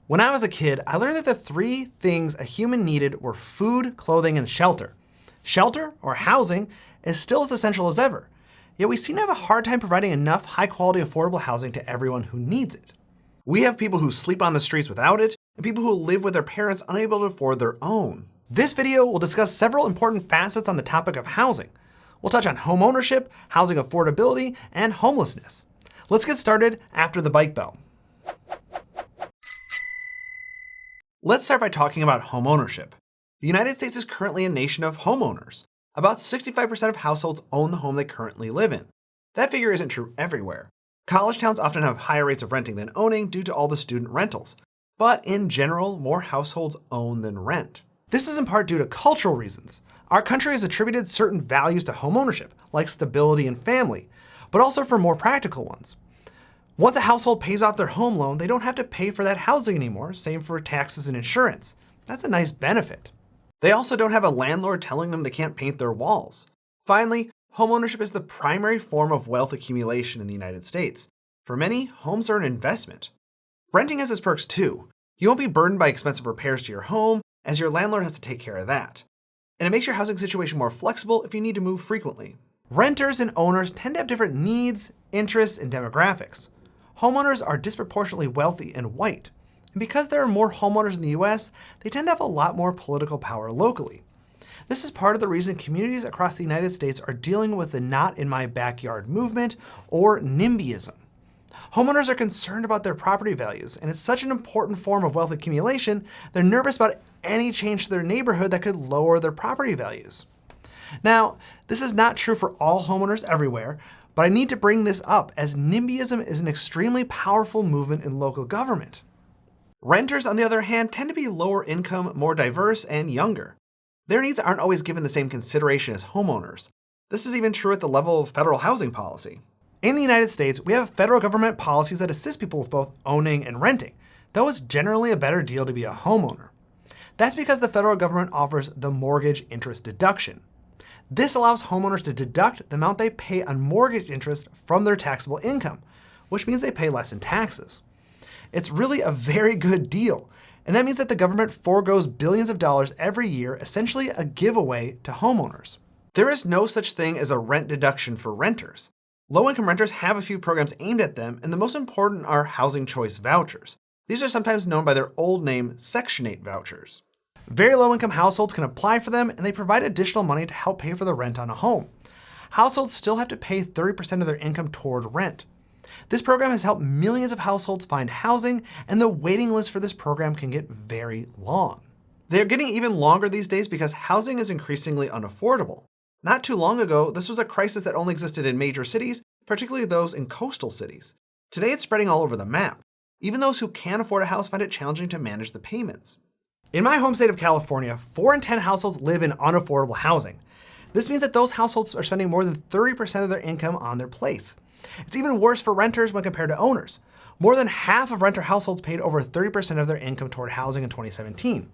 When I was a kid, I learned that the three things a human needed were food, clothing, and shelter. Shelter, or housing, is still as essential as ever. Yet we seem to have a hard time providing enough high-quality, affordable housing to everyone who needs it. We have people who sleep on the streets without it, and people who live with their parents unable to afford their own. This video will discuss several important facets on the topic of housing. We'll touch on homeownership, housing affordability, and homelessness. Let's get started after the bike bell. Let's start by talking about homeownership. The United States is currently a nation of homeowners. About 65% of households own the home they currently live in. That figure isn't true everywhere. College towns often have higher rates of renting than owning due to all the student rentals. But in general, more households own than rent. This is in part due to cultural reasons. Our country has attributed certain values to homeownership, like stability and family, but also for more practical ones. Once a household pays off their home loan, they don't have to pay for that housing anymore, same for taxes and insurance. That's a nice benefit. They also don't have a landlord telling them they can't paint their walls. Finally, homeownership is the primary form of wealth accumulation in the United States. For many, homes are an investment. Renting has its perks too. You won't be burdened by expensive repairs to your home, as your landlord has to take care of that. And it makes your housing situation more flexible if you need to move frequently. Renters and owners tend to have different needs, interests, and demographics. Homeowners are disproportionately wealthy and white. And because there are more homeowners in the US, they tend to have a lot more political power locally. This is part of the reason communities across the United States are dealing with the not in my backyard movement, or NIMBYism. Homeowners are concerned about their property values, and it's such an important form of wealth accumulation, they're nervous about any change to their neighborhood that could lower their property values. Now, this is not true for all homeowners everywhere, but I need to bring this up as NIMBYism is an extremely powerful movement in local government. Renters, on the other hand, tend to be lower income, more diverse, and younger. Their needs aren't always given the same consideration as homeowners. This is even true at the level of federal housing policy. In the United States, we have federal government policies that assist people with both owning and renting, though it's generally a better deal to be a homeowner. That's because the federal government offers the mortgage interest deduction. This allows homeowners to deduct the amount they pay on mortgage interest from their taxable income, which means they pay less in taxes. It's really a very good deal, and that means that the government forgoes billions of dollars every year, essentially a giveaway to homeowners. There is no such thing as a rent deduction for renters. Low-income renters have a few programs aimed at them, and the most important are housing choice vouchers. These are sometimes known by their old name, Section 8 vouchers. Very low-income households can apply for them, and they provide additional money to help pay for the rent on a home. Households still have to pay 30% of their income toward rent. This program has helped millions of households find housing, and the waiting list for this program can get very long. They're getting even longer these days because housing is increasingly unaffordable. Not too long ago, this was a crisis that only existed in major cities, particularly those in coastal cities. Today, it's spreading all over the map. Even those who can afford a house find it challenging to manage the payments. In my home state of California, 4 in 10 households live in unaffordable housing. This means that those households are spending more than 30% of their income on their place. It's even worse for renters when compared to owners. More than half of renter households paid over 30% of their income toward housing in 2017.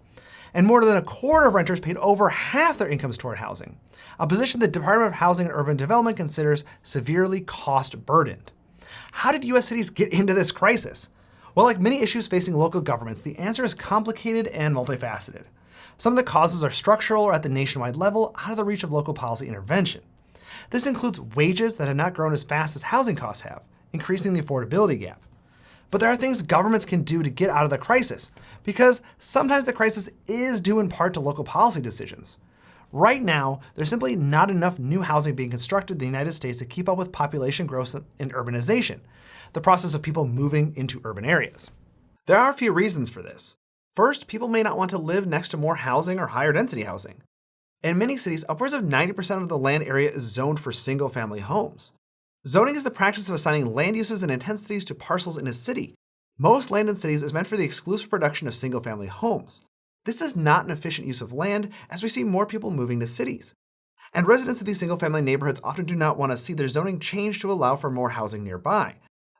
And more than a quarter of renters paid over half their incomes toward housing, a position the Department of Housing and Urban Development considers severely cost-burdened. How did US cities get into this crisis? Well, like many issues facing local governments, the answer is complicated and multifaceted. Some of the causes are structural or at the nationwide level, out of the reach of local policy intervention. This includes wages that have not grown as fast as housing costs have, increasing the affordability gap. But there are things governments can do to get out of the crisis, because sometimes the crisis is due in part to local policy decisions. Right now, there's simply not enough new housing being constructed in the United States to keep up with population growth and urbanization, the process of people moving into urban areas. There are a few reasons for this. First, people may not want to live next to more housing or higher density housing. In many cities, upwards of 90% of the land area is zoned for single-family homes. Zoning is the practice of assigning land uses and intensities to parcels in a city. Most land in cities is meant for the exclusive production of single-family homes. This is not an efficient use of land, as we see more people moving to cities. And residents of these single-family neighborhoods often do not want to see their zoning changed to allow for more housing nearby.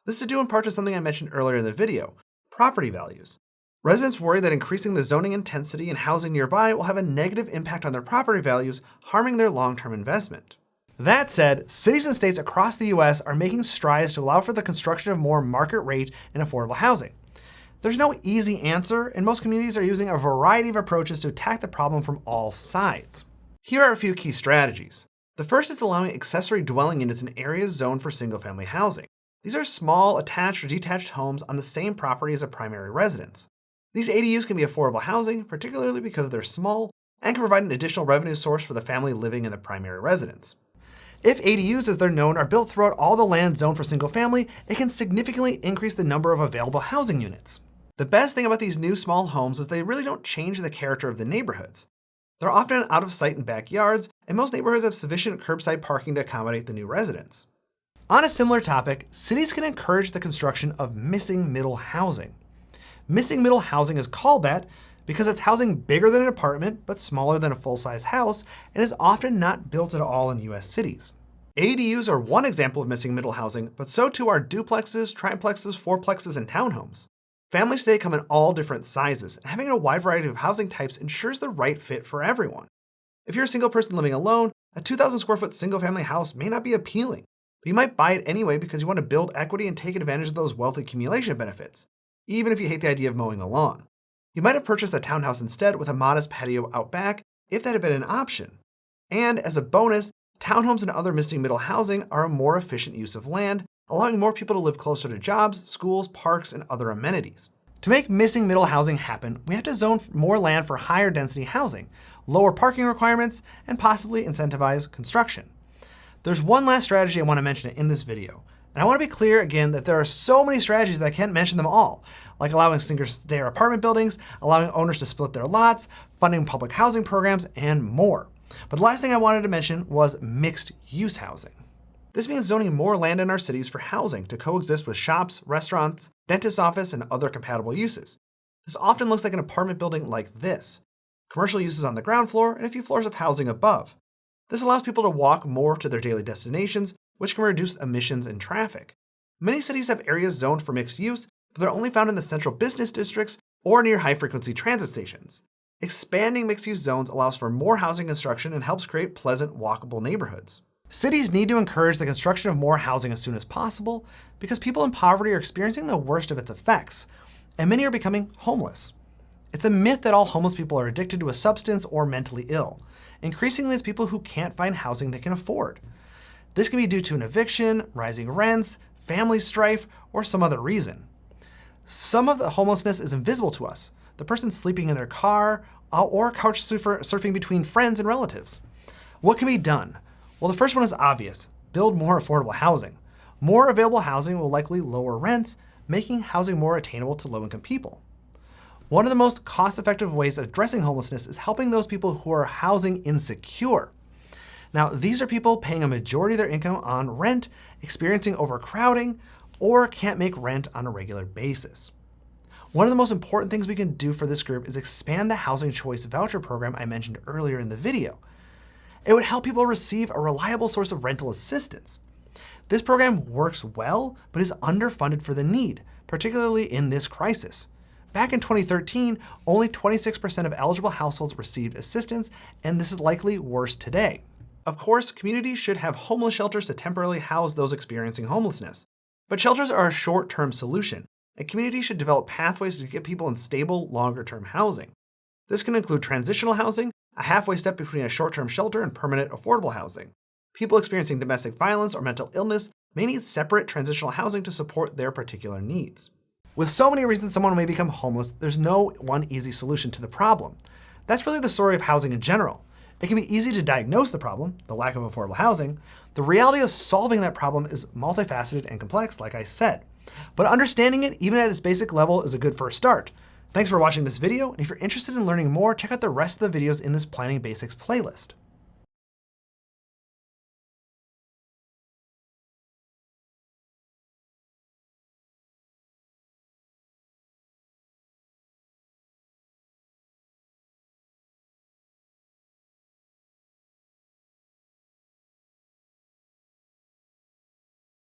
This is due in part to something I mentioned earlier in the video, property values. Residents worry that increasing the zoning intensity and housing nearby will have a negative impact on their property values, harming their long-term investment. That said, cities and states across the US are making strides to allow for the construction of more market rate and affordable housing. There's no easy answer, and most communities are using a variety of approaches to attack the problem from all sides. Here are a few key strategies. The first is allowing accessory dwelling units in areas zoned for single-family housing. These are small, attached or detached homes on the same property as a primary residence. These ADUs can be affordable housing, particularly because they're small, and can provide an additional revenue source for the family living in the primary residence. If ADUs, as they're known, are built throughout all the land zoned for single family, it can significantly increase the number of available housing units. The best thing about these new small homes is they really don't change the character of the neighborhoods. They're often out of sight in backyards, and most neighborhoods have sufficient curbside parking to accommodate the new residents. On a similar topic, cities can encourage the construction of missing middle housing. Missing middle housing is called that because it's housing bigger than an apartment but smaller than a full-size house and is often not built at all in US cities. ADUs are one example of missing middle housing, but so too are duplexes, triplexes, fourplexes, and townhomes. Families today come in all different sizes, and having a wide variety of housing types ensures the right fit for everyone. If you're a single person living alone, a 2,000 square foot single family house may not be appealing, but you might buy it anyway because you want to build equity and take advantage of those wealth accumulation benefits, even if you hate the idea of mowing the lawn. You might have purchased a townhouse instead with a modest patio out back if that had been an option. And as a bonus, townhomes and other missing middle housing are a more efficient use of land, allowing more people to live closer to jobs, schools, parks, and other amenities. To make missing middle housing happen, we have to zone more land for higher density housing, lower parking requirements, and possibly incentivize construction. There's one last strategy I want to mention in this video. And I want to be clear again that there are so many strategies that I can't mention them all, like allowing single-stair apartment buildings, allowing owners to split their lots, funding public housing programs, and more. But the last thing I wanted to mention was mixed-use housing. This means zoning more land in our cities for housing to coexist with shops, restaurants, dentist's office, and other compatible uses. This often looks like an apartment building like this. Commercial uses on the ground floor and a few floors of housing above. This allows people to walk more to their daily destinations, which can reduce emissions and traffic. Many cities have areas zoned for mixed use, but they're only found in the central business districts or near high-frequency transit stations. Expanding mixed-use zones allows for more housing construction and helps create pleasant, walkable neighborhoods. Cities need to encourage the construction of more housing as soon as possible because people in poverty are experiencing the worst of its effects, and many are becoming homeless. It's a myth that all homeless people are addicted to a substance or mentally ill. Increasingly, it's people who can't find housing they can afford. This can be due to an eviction, rising rents, family strife, or some other reason. Some of the homelessness is invisible to us. The person sleeping in their car, or couch surfing between friends and relatives. What can be done? Well, the first one is obvious. Build more affordable housing. More available housing will likely lower rents, making housing more attainable to low-income people. One of the most cost-effective ways of addressing homelessness is helping those people who are housing insecure. Now, these are people paying a majority of their income on rent, experiencing overcrowding, or can't make rent on a regular basis. One of the most important things we can do for this group is expand the Housing Choice Voucher program I mentioned earlier in the video. It would help people receive a reliable source of rental assistance. This program works well, but is underfunded for the need, particularly in this crisis. Back in 2013, only 26% of eligible households received assistance, and this is likely worse today. Of course, communities should have homeless shelters to temporarily house those experiencing homelessness. But shelters are a short-term solution, and communities should develop pathways to get people in stable, longer-term housing. This can include transitional housing, a halfway step between a short-term shelter and permanent affordable housing. People experiencing domestic violence or mental illness may need separate transitional housing to support their particular needs. With so many reasons someone may become homeless, there's no one easy solution to the problem. That's really the story of housing in general. It can be easy to diagnose the problem, the lack of affordable housing. The reality of solving that problem is multifaceted and complex, like I said. But understanding it, even at its basic level, is a good first start. Thanks for watching this video, and if you're interested in learning more, check out the rest of the videos in this Planning Basics playlist.